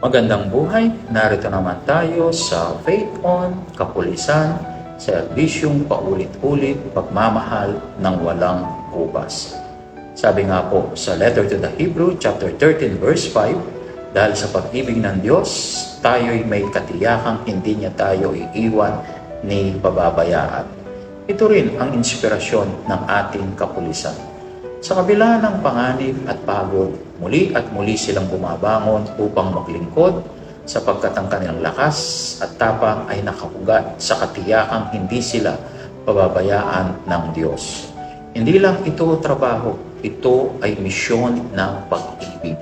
Magandang buhay, narito naman tayo sa Faith On, Kapulisan, serbisyong paulit-ulit, pagmamahal ng walang hubas. Sabi nga po sa letter to the Hebrew, chapter 13, verse 5, dahil sa pag-ibig ng Diyos, tayo'y may katiyakang hindi niya tayo iiwan ni pababayaan. Ito rin ang inspirasyon ng ating kapulisan. Sa kabila ng panganib at pagod, muli at muli silang bumabangon upang maglingkod sapagkat ang kanilang lakas at tapang ay nakahugat sa katiyakang hindi sila pababayaan ng Diyos. Hindi lang ito trabaho, ito ay misyon ng pag-ibig.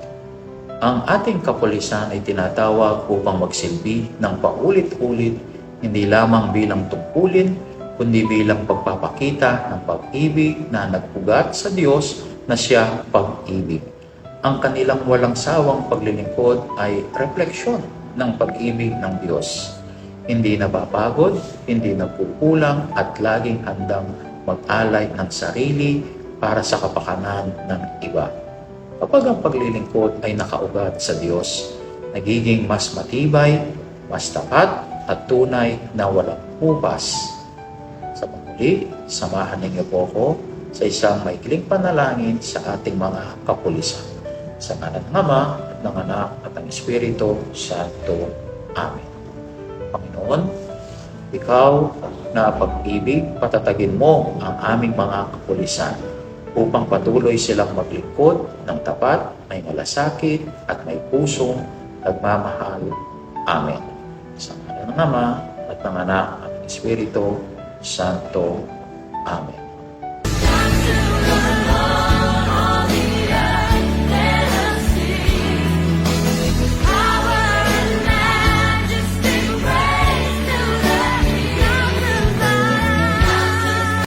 Ang ating kapulisan ay tinatawag upang magsilbi ng paulit-ulit, hindi lamang bilang tungkulin, kundi bilang pagpapakita ng pag-ibig na nagpugat sa Diyos na siya pag-ibig. Ang kanilang walang sawang paglilingkod ay refleksyon ng pag-ibig ng Diyos. Hindi napapagod, hindi napukulang at laging handang mag-alay ng sarili para sa kapakanan ng iba. Kapag ang paglilingkod ay nakaugat sa Diyos, nagiging mas matibay, mas tapat at tunay na walang hubas. Sa pagmuli, samahan ninyo po ako sa isang maikling panalangin sa ating mga kapulisan. Sa ngalan ng Ama at ng Anak at ng Espiritu Santo. Amen. Panginoon, Ikaw na pag-ibig, patatagin mo ang aming mga kapulisan upang patuloy silang maglingkod ng tapat, may malasakit at may pusong nagmamahal. Amen. Sa ngalan ng Ama at ng Anak at ng Espiritu Santo. Amen.